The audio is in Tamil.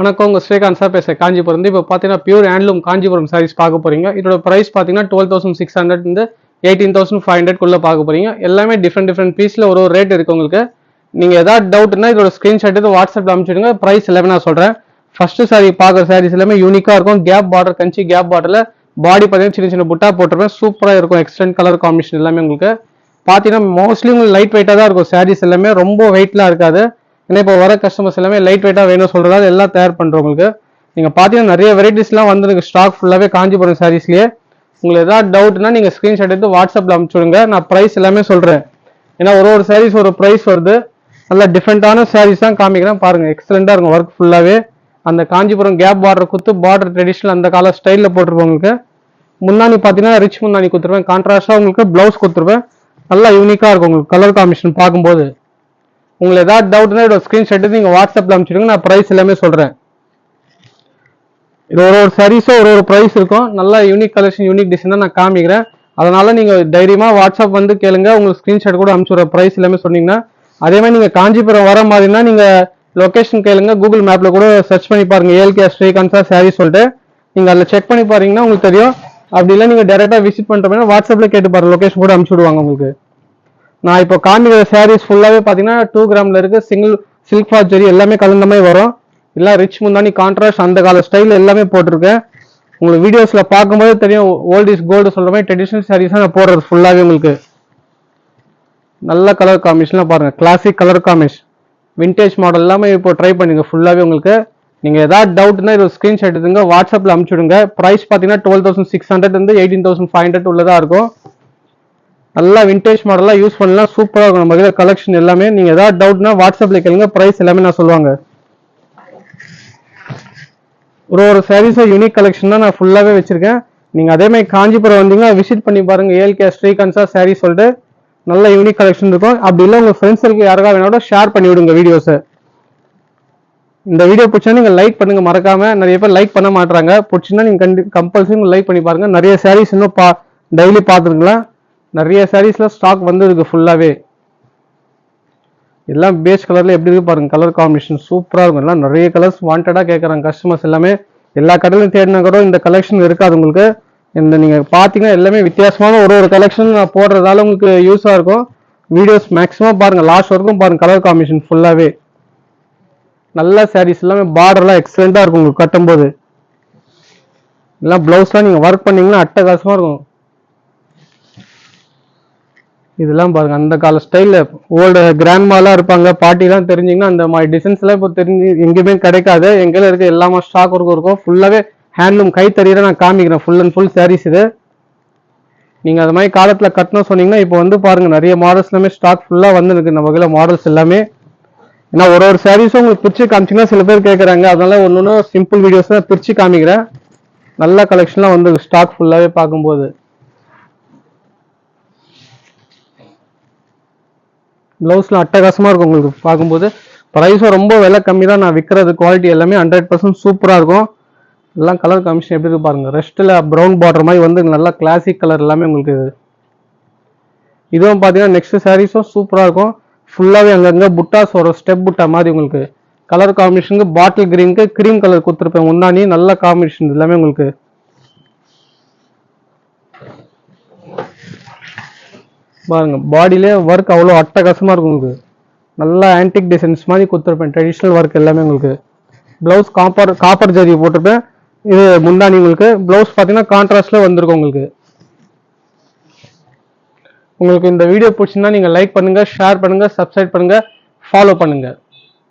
வணக்கம், உங்கள் ஸ்ரீகாந்த் சார் பேசுகிறேன் காஞ்சிபுரம். இப்போ பார்த்தீங்கன்னா பியூர் ஹேண்ட்லூம் காஞ்சிபுரம் சாரீஸ் பார்க்க போகிறீங்க. இதோட ப்ரைஸ் பார்த்தீங்கன்னா 12,600 18,500 பார்க்க போகிறீங்க. எல்லாமே டிஃப்ரெண்ட் பீஸில் ஒரு ரேட் இருக்குது உங்களுக்கு. நீங்கள் ஏதாவது டவுட்னா இதோட ஸ்க்ரீன்ஷாட் எடுத்து வாட்ஸ்அப்பில் அனுப்பிச்சுடுங்க. ப்ரைஸ் எல்லாமே நான் சொல்கிறேன். ஃபஸ்ட்டு சாரி பார்க்குற சாரீஸ் எல்லாமே யூனிக்காக இருக்கும். கேப் பார்டர், கஞ்சி கேப் பார்டரில் பாடி பார்த்தீங்கன்னா சின்ன புட்டா போட்டிருப்பேன். சூப்பராக இருக்கும். எக்ஸ்டென்ட் கலர் காம்பினேஷன் எல்லாமே உங்களுக்கு பார்த்தீங்கன்னா மோஸ்ட்லி உங்களுக்கு லைட் வெயிட்டாக தான் இருக்கும். சாரீஸ் எல்லாமே ரொம்ப வெயிட்லாம் இருக்காது. ஏன்னா இப்போ வர கஸ்டமர்ஸ் எல்லாமே லைட் வெயிட்டாக வேணும் சொல்கிறதால எல்லாம் தயார் பண்ணுறவங்களுக்கு நீங்கள் பார்த்தீங்கன்னா நிறைய வெரைட்டிஸ்லாம் வந்துருக்கு. ஸ்டாக் ஃபுல்லாகவே காஞ்சிபுரம் சாரீஸ்லேயே. உங்களுக்கு ஏதாவது டவுட்னா நீங்கள் ஸ்க்ரீன்ஷாட் எடுத்து வாட்ஸ்அப்பில் அனுப்பிச்சுடுங்க. நான் ப்ரைஸ் எல்லாமே சொல்கிறேன். ஏன்னா ஒரு சாரீஸ் ஒரு ப்ரைஸ் வருது. நல்லா டிஃப்ரெண்ட்டான சாரீஸ் தான் காமிக்கிறேன் பாருங்கள். எக்ஸலண்ட்டாக இருக்கும் ஒர்க் ஃபுல்லாகவே. அந்த காஞ்சிபுரம் கேப் பார்டர் குத்து பார்டர் ட்ரெடிஷ்னல் அந்த கால ஸ்டைலில் போட்டிருப்போம் உங்களுக்கு. முன்னாடி பார்த்தீங்கன்னா ரிச் முன்னாடி கொடுத்துருவேன். கான்ட்ராஸ்டாக உங்களுக்கு ப்ளவுஸ் கொடுத்துருவேன். நல்லா யூனிக்காக இருக்கும் உங்களுக்கு கலர் காம்பினேஷன் பார்க்கும்போது. உங்களுக்கு ஏதாவது டவுட்னா இதோட ஸ்க்ரீன்ஷாட் எடுத்து நீங்கள் வாட்ஸ்அப்பில் அனுப்பிச்சிடுங்க. நான் ப்ரைஸ் எல்லாமே சொல்கிறேன். இது ஒரு சாரீஸும் ஒரு ப்ரைஸ் இருக்கும். நல்லா யூனிக் கலெக்ஷன் யூனிக் டிசைன் தான் நான் காமிக்கிறேன். அதனால் நீங்கள் தைரியமாக வாட்ஸ்அப் வந்து கேளுங்க. உங்களுக்கு ஸ்க்ரீன்ஷாட் கூட அனுப்பிச்சுடுற ப்ரைஸ் எல்லாமே சொன்னீங்கன்னா. அதே மாதிரி நீங்கள் காஞ்சிபுரம் வர மாதிரினா நீங்கள் லொக்கேஷன் கேளுங்க. கூகுள் மேப்பில் கூட சர்ச் பண்ணி பாருங்கள். ஏஎல்கே ஸ்ரீகாந்த் சாரி சொல்லிட்டு நீங்கள் அதில் செக் பண்ணி பாருங்கன்னா உங்களுக்கு தெரியும். அப்படி இல்லை நீங்கள் டேரெக்டாக விசிட் பண்ணுறோம்னா வாட்ஸ்அப்பில் கேட்டு பாருங்கள். லொக்கேஷன் கூட அனுப்பிச்சுடுவாங்க உங்களுக்கு. நான் இப்போ காமிக்கிற சாரீஸ் ஃபுல்லாகவே பார்த்தீங்கன்னா 2 கிராமில் இருக்குது. சிங்கிள் சில்க் ஃபார் ஜெரி எல்லாமே கலந்த மாதிரி வரும். எல்லாம் ரிச் முந்தானி கான்ட்ராஸ்ட் அந்த கால ஸ்டைல் எல்லாமே போட்டிருக்கேன். உங்களுக்கு வீடியோஸில் பார்க்கும்போது தெரியும். ஓல்ட் இஸ் கோல்டு சொல்கிற மாதிரி ட்ரெடிஷ்னல் சாரீஸ் தான் நான் போடுறது ஃபுல்லாகவே உங்களுக்கு. நல்ல கலர் காம்பினேஷன்லாம் பாருங்கள். Classic colour combination vintage model எல்லாமே இப்போ ட்ரை பண்ணுங்க ஃபுல்லாகவே உங்களுக்கு. நீங்கள் ஏதாவது டவுட்னா இது ஸ்க்ரீன்ஷாட் எடுத்துங்க. வாட்ஸ்அப்பில் அனுப்பிச்சுடுங்க. ப்ரைஸ் பார்த்தீங்கன்னா 12,600 18,500 உள்ளதாக இருக்கும். நல்லா விண்டேஜ் மாடலாக யூஸ் பண்ணலாம். சூப்பராக இருக்கும் நம்ம இதில் கலெக்ஷன் எல்லாமே. நீங்கள் ஏதாவது டவுட்னா வாட்ஸ்அப்பில் கேளுங்க. ப்ரைஸ் எல்லாமே நான் சொல்லுவாங்க. ஒரு சாரீஸை யூனிக் கலெக்ஷன் தான் நான் ஃபுல்லாகவே வச்சுருக்கேன். நீங்கள் அதே மாதிரி காஞ்சிபுரம் வந்தீங்கன்னா விசிட் பண்ணி பாருங்கள். ஏஎல்கே ஸ்ரீகாந்த் சாரி சொல்லிட்டு நல்ல யூனிக் கலெக்ஷன் இருக்கும். அப்படி இல்லை உங்கள் ஃப்ரெண்ட்ஸுக்கு யாருக்காக வேணாலும் ஷேர் பண்ணி விடுங்க வீடியோஸை. இந்த வீடியோ பிடிச்சா நீங்கள் லைக் பண்ணுங்கள் மறக்காமல். நிறைய பேர் லைக் பண்ண மாட்டாங்க. பிடிச்சின்னா நீங்கள் கம்பல்சரி லைக் பண்ணி பாருங்கள். நிறைய சாரீஸ் இன்னும் டெய்லி பார்த்துருக்கலாம். நிறைய சாரீஸ்ல ஸ்டாக் வந்து இருக்கு ஃபுல்லாகவே. எல்லாம் பேஸ் கலரில் எப்படி இருக்கு பாருங்க. கலர் காம்பினேஷன் சூப்பராக இருக்கும். எல்லாம் நிறைய கலர்ஸ் வாண்டடாக கேட்குறாங்க கஸ்டமர்ஸ் எல்லாமே. எல்லா கடையிலும் தேடினா கூட இந்த கலெக்ஷன் இருக்காது உங்களுக்கு. இந்த நீங்கள் பார்த்தீங்கன்னா எல்லாமே வித்தியாசமான ஒரு கலெக்ஷன் நான் போடுறதால உங்களுக்கு யூஸாக இருக்கும். வீடியோஸ் மேக்ஸிமம் பாருங்கள். லாஸ்ட் வரைக்கும் பாருங்கள். கலர் காம்பினேஷன் ஃபுல்லாகவே நல்ல சாரீஸ் எல்லாமே. பார்டர்லாம் எக்ஸலண்ட்டாக இருக்கும் உங்களுக்கு கட்டும்போது. எல்லாம் ப்ளவுஸ்லாம் நீங்கள் ஒர்க் பண்ணீங்கன்னா அட்டகாசமாக இருக்கும். இதெல்லாம் பாருங்க. அந்த கால ஸ்டைலில் ஓல்டு கிராண்ட்மாலாம் இருப்பாங்க. பாட்டிலாம் தெரிஞ்சிங்கன்னா அந்த மாதிரி டிசைன்ஸ்லாம் இப்போ தெரிஞ்சு எங்கேயுமே கிடைக்காது. எங்கேயும் இருக்க எல்லாமே ஸ்டாக் இருக்கும். ஃபுல்லாகவே ஹேண்ட்லூம் கைத்தறியில் நான் காமிக்கிறேன். ஃபுல் அண்ட் ஃபுல் சாரீஸ் இது. நீங்கள் அது மாதிரி காலத்தில் கட்டணும் சொன்னீங்கன்னா இப்போ வந்து பாருங்கள். நிறைய மாடல்ஸ் எல்லாமே ஸ்டாக் ஃபுல்லாக வந்துருக்கு நம்ம வகையில் மாடல்ஸ் எல்லாமே. ஏன்னா ஒரு சாரீஸும் உங்களுக்கு பிரித்து காமிச்சிங்கன்னா சில பேர் கேட்குறாங்க. அதனால ஒன்று சிம்பிள் வீடியோஸ் தான் பிரித்து காமிக்கிறேன். நல்ல கலெக்ஷன்லாம் வந்து ஸ்டாக் ஃபுல்லாகவே பார்க்கும்போது. ப்ளவுஸ்லாம் அட்டகாசமாக இருக்கும் உங்களுக்கு பார்க்கும்போது. ப்ரைஸும் ரொம்ப விலை கம்மி தான் நான் விற்கிறது. குவாலிட்டி எல்லாமே 100% சூப்பராக இருக்கும். எல்லாம் கலர் காம்பினேஷன் எப்படி இருக்கு பாருங்கள். ரெஸ்ட்டில் ப்ரௌன் பார்டர் மாதிரி வந்து நல்லா கிளாசிக் கலர் எல்லாமே உங்களுக்கு. இதுவும் பார்த்தீங்கன்னா நெக்ஸ்ட் சாரீஸும் சூப்பராக இருக்கும். ஃபுல்லாகவே அங்கங்கே புட்டாஸ் ஒரு ஸ்டெப் புட்டா மாதிரி உங்களுக்கு. கலர் காம்பினேஷனுக்கு பாட்டில் கிரீனுக்கு க்ரீம் கலர் கொடுத்துருப்பேன் முன்னாடி. நல்ல காம்பினேஷன் எல்லாமே உங்களுக்கு. பாருங்க பாடியிலே ஒர்க் அவ்வளோ அட்டகாசமாக இருக்கும் உங்களுக்கு. நல்லா ஆன்டிக் டிசைன்ஸ் மாதிரி கொடுத்துருப்பேன். ட்ரெடிஷ்னல் ஒர்க் எல்லாமே உங்களுக்கு. ப்ளவுஸ் காப்பர் ஜரி போட்டிருப்பேன். இது முந்தானி உங்களுக்கு. ப்ளவுஸ் பார்த்தீங்கன்னா கான்ட்ராஸ்டில் வந்திருக்கும் உங்களுக்கு. உங்களுக்கு இந்த வீடியோ பிடிச்சிருந்தா நீங்கள் லைக் பண்ணுங்கள், ஷேர் பண்ணுங்கள், சப்ஸ்கிரைப் பண்ணுங்கள், ஃபாலோ பண்ணுங்கள்.